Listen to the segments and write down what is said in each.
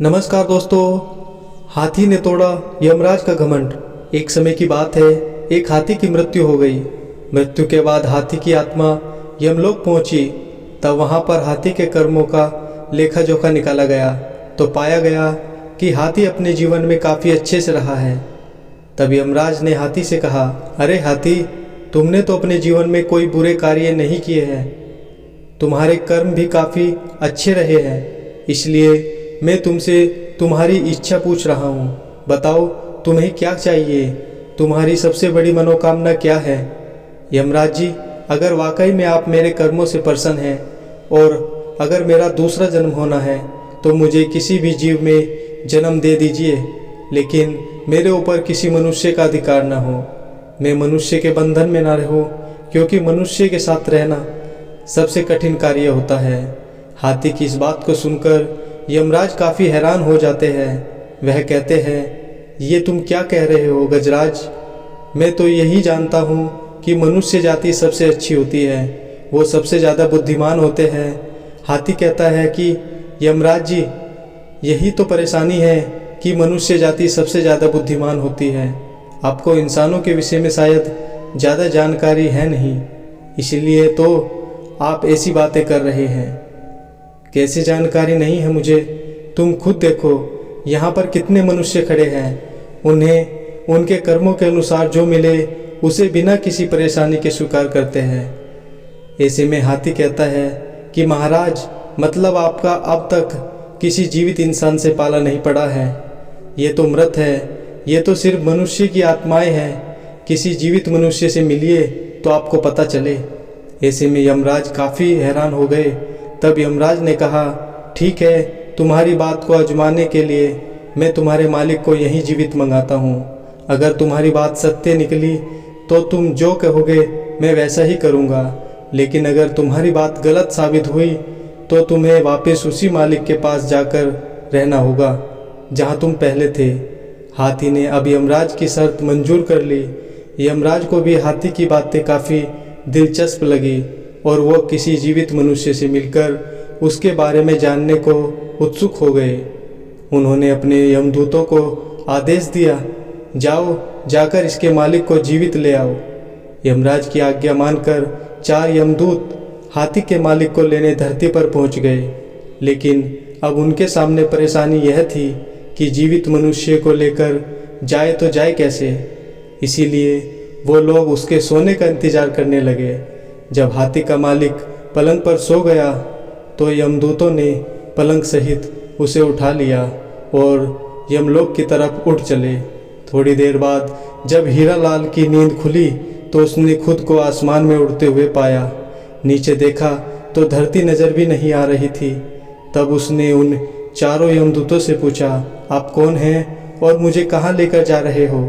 नमस्कार दोस्तों। हाथी ने तोड़ा यमराज का घमंड। एक समय की बात है, एक हाथी की मृत्यु हो गई। मृत्यु के बाद हाथी की आत्मा यमलोक पहुंची। तब वहां पर हाथी के कर्मों का लेखा जोखा निकाला गया तो पाया गया कि हाथी अपने जीवन में काफ़ी अच्छे से रहा है। तब यमराज ने हाथी से कहा, अरे हाथी, तुमने तो अपने जीवन में कोई बुरे कार्य नहीं किए हैं, तुम्हारे कर्म भी काफ़ी अच्छे रहे हैं, इसलिए मैं तुमसे तुम्हारी इच्छा पूछ रहा हूँ। बताओ तुम्हें क्या चाहिए, तुम्हारी सबसे बड़ी मनोकामना क्या है। यमराज जी, अगर वाकई में आप मेरे कर्मों से प्रसन्न हैं और अगर मेरा दूसरा जन्म होना है तो मुझे किसी भी जीव में जन्म दे दीजिए, लेकिन मेरे ऊपर किसी मनुष्य का अधिकार ना हो। मैं मनुष्य के बंधन में ना रहूं, क्योंकि मनुष्य के साथ रहना सबसे कठिन कार्य होता है। हाथी की इस बात को सुनकर यमराज काफ़ी हैरान हो जाते हैं। वह कहते हैं, ये तुम क्या कह रहे हो गजराज? मैं तो यही जानता हूँ कि मनुष्य जाति सबसे अच्छी होती है, वो सबसे ज़्यादा बुद्धिमान होते हैं। हाथी कहता है कि यमराज जी, यही तो परेशानी है कि मनुष्य जाति सबसे ज़्यादा बुद्धिमान होती है। आपको इंसानों के विषय में शायद ज़्यादा जानकारी है नहीं, इसलिए तो आप ऐसी बातें कर रहे हैं। कैसी जानकारी नहीं है मुझे? तुम खुद देखो, यहाँ पर कितने मनुष्य खड़े हैं, उन्हें उनके कर्मों के अनुसार जो मिले उसे बिना किसी परेशानी के स्वीकार करते हैं। ऐसे में हाथी कहता है कि महाराज, मतलब आपका अब तक किसी जीवित इंसान से पाला नहीं पड़ा है, ये तो मृत है, ये तो सिर्फ मनुष्य की आत्माएं हैं। किसी जीवित मनुष्य से मिलिए तो आपको पता चले। ऐसे में यमराज काफ़ी हैरान हो गए। तब यमराज ने कहा, ठीक है, तुम्हारी बात को आजमाने के लिए मैं तुम्हारे मालिक को यहीं जीवित मंगाता हूँ। अगर तुम्हारी बात सत्य निकली तो तुम जो कहोगे मैं वैसा ही करूँगा, लेकिन अगर तुम्हारी बात गलत साबित हुई तो तुम्हें वापस उसी मालिक के पास जाकर रहना होगा जहाँ तुम पहले थे। हाथी ने अब यमराज की शर्त मंजूर कर ली। यमराज को भी हाथी की बातें काफ़ी दिलचस्प लगी और वो किसी जीवित मनुष्य से मिलकर उसके बारे में जानने को उत्सुक हो गए। उन्होंने अपने यमदूतों को आदेश दिया, जाओ, जाकर इसके मालिक को जीवित ले आओ। यमराज की आज्ञा मानकर 4 यमदूत हाथी के मालिक को लेने धरती पर पहुंच गए, लेकिन अब उनके सामने परेशानी यह थी कि जीवित मनुष्य को लेकर जाए तो जाए कैसे। इसीलिए वो लोग उसके सोने का इंतजार करने लगे। जब हाथी का मालिक पलंग पर सो गया तो यमदूतों ने पलंग सहित उसे उठा लिया और यमलोक की तरफ उड़ चले। थोड़ी देर बाद जब हीरालाल की नींद खुली तो उसने खुद को आसमान में उड़ते हुए पाया। नीचे देखा तो धरती नज़र भी नहीं आ रही थी। तब उसने उन 4 यमदूतों से पूछा, आप कौन हैं और मुझे कहाँ लेकर जा रहे हो?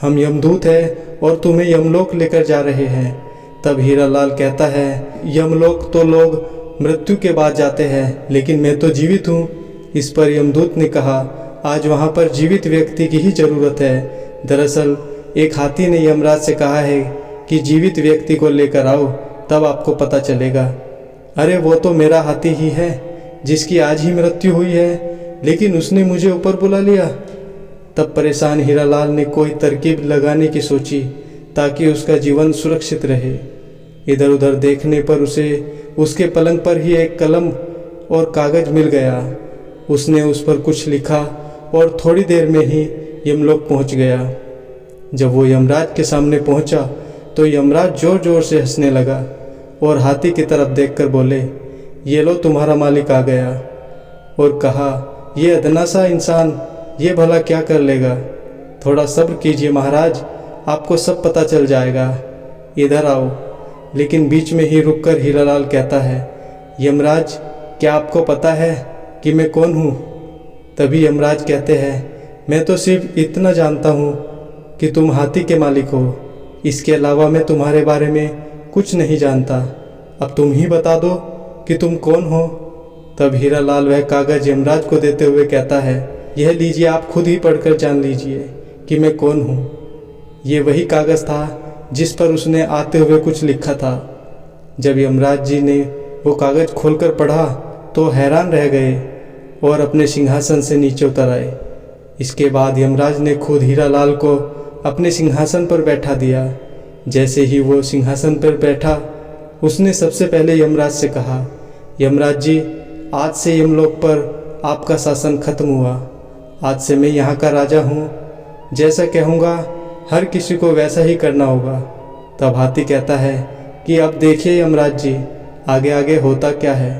हम यमदूत हैं और तुम्हें यमलोक लेकर जा रहे हैं। तब हीरालाल कहता है, यमलोक तो लोग मृत्यु के बाद जाते हैं, लेकिन मैं तो जीवित हूँ। इस पर यमदूत ने कहा, आज वहाँ पर जीवित व्यक्ति की ही ज़रूरत है। दरअसल एक हाथी ने यमराज से कहा है कि जीवित व्यक्ति को लेकर आओ, तब आपको पता चलेगा। अरे वो तो मेरा हाथी ही है जिसकी आज ही मृत्यु हुई है, लेकिन उसने मुझे ऊपर बुला लिया। तब परेशान हीरालाल ने कोई तरकीब लगाने की सोची ताकि उसका जीवन सुरक्षित रहे। इधर उधर देखने पर उसे उसके पलंग पर ही एक कलम और कागज मिल गया। उसने उस पर कुछ लिखा और थोड़ी देर में ही यमलोक पहुंच गया। जब वो यमराज के सामने पहुंचा तो यमराज जोर जोर से हंसने लगा और हाथी की तरफ देखकर बोले, ये लो तुम्हारा मालिक आ गया। और कहा, ये अदना सा इंसान ये भला क्या कर लेगा? थोड़ा सब्र कीजिए महाराज, आपको सब पता चल जाएगा, इधर आओ। लेकिन बीच में ही रुककर हीरालाल कहता है, यमराज, क्या आपको पता है कि मैं कौन हूँ? तभी यमराज कहते हैं, मैं तो सिर्फ इतना जानता हूँ कि तुम हाथी के मालिक हो, इसके अलावा मैं तुम्हारे बारे में कुछ नहीं जानता। अब तुम ही बता दो कि तुम कौन हो। तब हीरालाल वह कागज़ यमराज को देते हुए कहता है, यह लीजिए, आप खुद ही पढ़कर जान लीजिए कि मैं कौन हूँ। ये वही कागज़ था जिस पर उसने आते हुए कुछ लिखा था। जब यमराज जी ने वो कागज़ खोलकर पढ़ा तो हैरान रह गए और अपने सिंहासन से नीचे उतर आए। इसके बाद यमराज ने खुद हीरालाल को अपने सिंहासन पर बैठा दिया। जैसे ही वो सिंहासन पर बैठा, उसने सबसे पहले यमराज से कहा, यमराज जी, आज से यमलोक पर आपका शासन खत्म हुआ। आज से मैं यहाँ का राजा हूँ। जैसा कहूँगा हर किसी को वैसा ही करना होगा। तब हाथी कहता है कि अब देखिए यमराज जी, आगे आगे होता क्या है।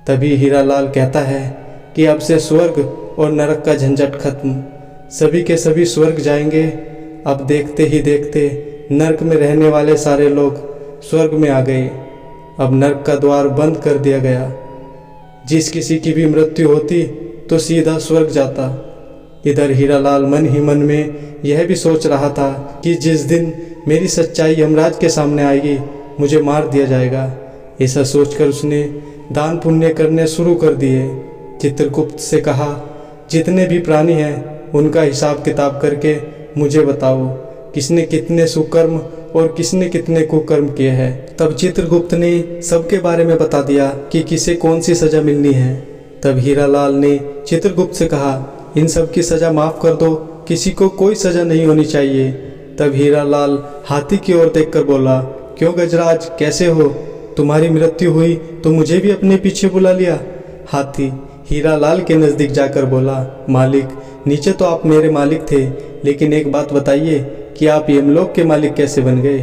तभी हीरालाल कहता है कि अब से स्वर्ग और नरक का झंझट खत्म। सभी के सभी स्वर्ग जाएंगे। अब देखते ही देखते नरक में रहने वाले सारे लोग स्वर्ग में आ गए। अब नरक का द्वार बंद कर दिया गया। जिस किसी की भी मृत्यु होती तो सीधा स्वर्ग जाता। इधर हीरालाल मन ही मन में यह भी सोच रहा था कि जिस दिन मेरी सच्चाई यमराज के सामने आएगी, मुझे मार दिया जाएगा। ऐसा सोचकर उसने दान पुण्य करने शुरू कर दिए। चित्रगुप्त से कहा, जितने भी प्राणी हैं उनका हिसाब किताब करके मुझे बताओ, किसने कितने सुकर्म और किसने कितने कुकर्म किए हैं। तब चित्रगुप्त ने सबके बारे में बता दिया कि किसे कौन सी सज़ा मिलनी है। तब हीरालाल ने चित्रगुप्त से कहा, इन सब की सज़ा माफ़ कर दो, किसी को कोई सज़ा नहीं होनी चाहिए। तब हीरालाल हाथी की ओर देखकर बोला, क्यों गजराज, कैसे हो? तुम्हारी मृत्यु हुई तो मुझे भी अपने पीछे बुला लिया। हाथी हीरालाल के नज़दीक जाकर बोला, मालिक, नीचे तो आप मेरे मालिक थे, लेकिन एक बात बताइए कि आप यमलोक के मालिक कैसे बन गए?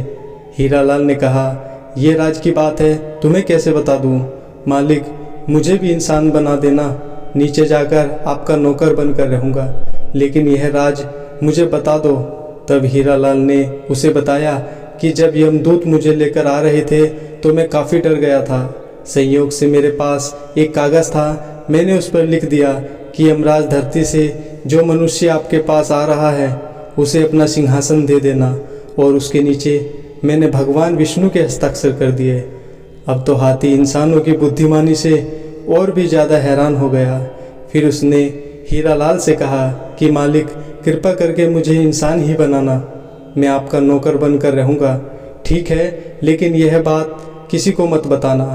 हीरालाल ने कहा, ये राज की बात है, तुम्हें कैसे बता दूं? मालिक, मुझे भी इंसान बना देना, नीचे जाकर आपका नौकर बनकर रहूँगा, लेकिन यह राज मुझे बता दो। तब हीरालाल ने उसे बताया कि जब यमदूत मुझे लेकर आ रहे थे तो मैं काफ़ी डर गया था। संयोग से मेरे पास एक कागज़ था, मैंने उस पर लिख दिया कि यमराज धरती से जो मनुष्य आपके पास आ रहा है उसे अपना सिंहासन दे देना, और उसके नीचे मैंने भगवान विष्णु के हस्ताक्षर कर दिए। अब तो हाथी इंसानों की बुद्धिमानी से और भी ज़्यादा हैरान हो गया। फिर उसने हीरालाल से कहा कि मालिक, कृपा करके मुझे इंसान ही बनाना, मैं आपका नौकर बनकर रहूँगा। ठीक है, लेकिन यह बात किसी को मत बताना।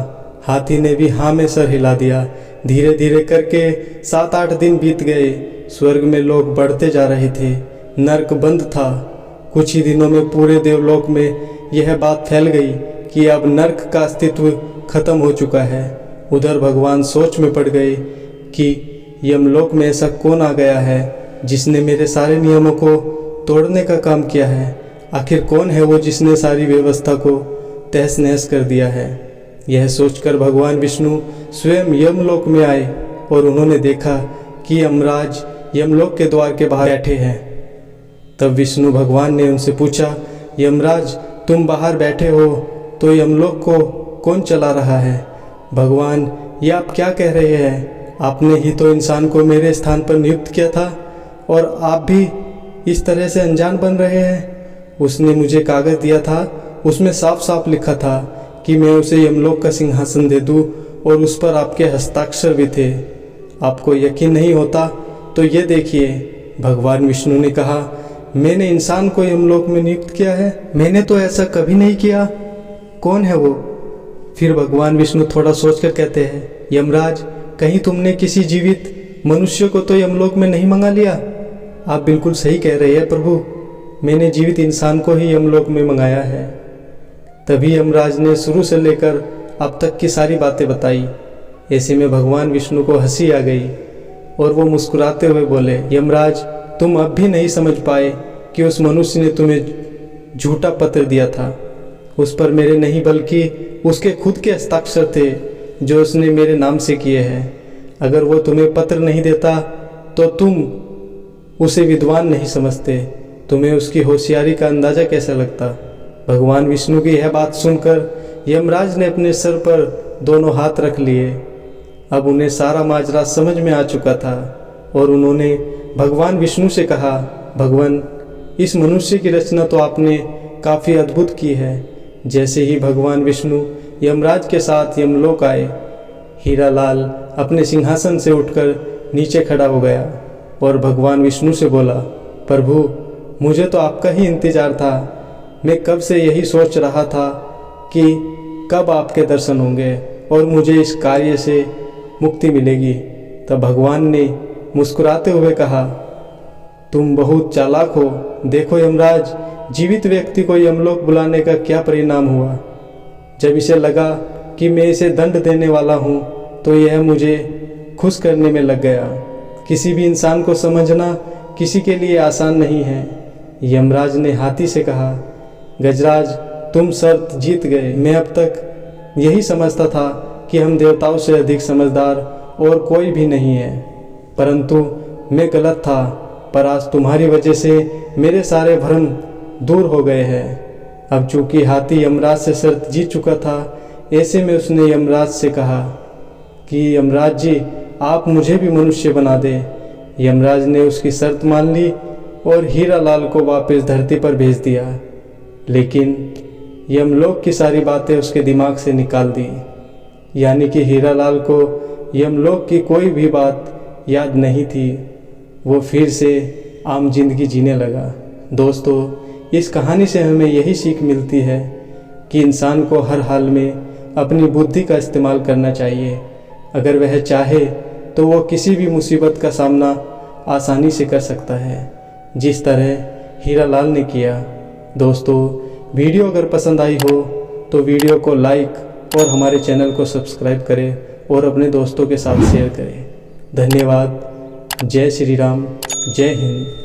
हाथी ने भी हाँ में सर हिला दिया। धीरे धीरे करके 7-8 दिन बीत गए। स्वर्ग में लोग बढ़ते जा रहे थे, नरक बंद था। कुछ ही दिनों में पूरे देवलोक में यह बात फैल गई कि अब नरक का अस्तित्व खत्म हो चुका है। उधर भगवान सोच में पड़ गए कि यमलोक में ऐसा कौन आ गया है जिसने मेरे सारे नियमों को तोड़ने का काम किया है। आखिर कौन है वो जिसने सारी व्यवस्था को तहस नहस कर दिया है। यह सोचकर भगवान विष्णु स्वयं यमलोक में आए और उन्होंने देखा कि यमराज यमलोक के द्वार के बाहर बैठे हैं। तब विष्णु भगवान ने उनसे पूछा, यमराज, तुम बाहर बैठे हो तो यमलोक को कौन चला रहा है? भगवान, ये आप क्या कह रहे हैं? आपने ही तो इंसान को मेरे स्थान पर नियुक्त किया था और आप भी इस तरह से अनजान बन रहे हैं। उसने मुझे कागज़ दिया था, उसमें साफ साफ लिखा था कि मैं उसे यमलोक का सिंहासन दे दूं और उस पर आपके हस्ताक्षर भी थे। आपको यकीन नहीं होता तो ये देखिए। भगवान विष्णु ने कहा, मैंने इंसान को यमलोक में नियुक्त किया है? मैंने तो ऐसा कभी नहीं किया। कौन है वो? फिर भगवान विष्णु थोड़ा सोचकर कहते हैं, यमराज, कहीं तुमने किसी जीवित मनुष्य को तो यमलोक में नहीं मंगा लिया? आप बिल्कुल सही कह रहे हैं प्रभु, मैंने जीवित इंसान को ही यमलोक में मंगाया है। तभी यमराज ने शुरू से लेकर अब तक की सारी बातें बताई। ऐसे में भगवान विष्णु को हंसी आ गई और वो मुस्कुराते हुए बोले, यमराज, तुम अब भी नहीं समझ पाए कि उस मनुष्य ने तुम्हें झूठा पत्र दिया था। उस पर मेरे नहीं बल्कि उसके खुद के हस्ताक्षर थे जो उसने मेरे नाम से किए हैं। अगर वो तुम्हें पत्र नहीं देता तो तुम उसे विद्वान नहीं समझते। तुम्हें उसकी होशियारी का अंदाज़ा कैसा लगता? भगवान विष्णु की यह बात सुनकर यमराज ने अपने सर पर दोनों हाथ रख लिए। अब उन्हें सारा माजरा समझ में आ चुका था और उन्होंने भगवान विष्णु से कहा, भगवान, इस मनुष्य की रचना तो आपने काफ़ी अद्भुत की है। जैसे ही भगवान विष्णु यमराज के साथ यमलोक आए, हीरालाल अपने सिंहासन से उठकर नीचे खड़ा हो गया और भगवान विष्णु से बोला, प्रभु, मुझे तो आपका ही इंतज़ार था। मैं कब से यही सोच रहा था कि कब आपके दर्शन होंगे और मुझे इस कार्य से मुक्ति मिलेगी। तब भगवान ने मुस्कुराते हुए कहा, तुम बहुत चालाक हो। देखो यमराज, जीवित व्यक्ति को यमलोक बुलाने का क्या परिणाम हुआ। जब इसे लगा कि मैं इसे दंड देने वाला हूँ तो यह मुझे खुश करने में लग गया। किसी भी इंसान को समझना किसी के लिए आसान नहीं है। यमराज ने हाथी से कहा, गजराज, तुम शर्त जीत गए। मैं अब तक यही समझता था कि हम देवताओं से अधिक समझदार और कोई भी नहीं है, परंतु मैं गलत था। पर आज तुम्हारी वजह से मेरे सारे भ्रम दूर हो गए हैं। अब चूंकि हाथी यमराज से शर्त जीत चुका था, ऐसे में उसने यमराज से कहा कि यमराज जी, आप मुझे भी मनुष्य बना दे। यमराज ने उसकी शर्त मान ली और हीरालाल को वापस धरती पर भेज दिया। लेकिन यमलोक की सारी बातें उसके दिमाग से निकाल दी, यानी कि हीरालाल को यमलोक की कोई भी बात याद नहीं थी। वो फिर से आम जिंदगी जीने लगा। दोस्तों, इस कहानी से हमें यही सीख मिलती है कि इंसान को हर हाल में अपनी बुद्धि का इस्तेमाल करना चाहिए। अगर वह चाहे तो वो किसी भी मुसीबत का सामना आसानी से कर सकता है, जिस तरह हीरालाल ने किया। दोस्तों, वीडियो अगर पसंद आई हो तो वीडियो को लाइक और हमारे चैनल को सब्सक्राइब करें और अपने दोस्तों के साथ शेयर करें। धन्यवाद। जय श्री राम, जय हिंद।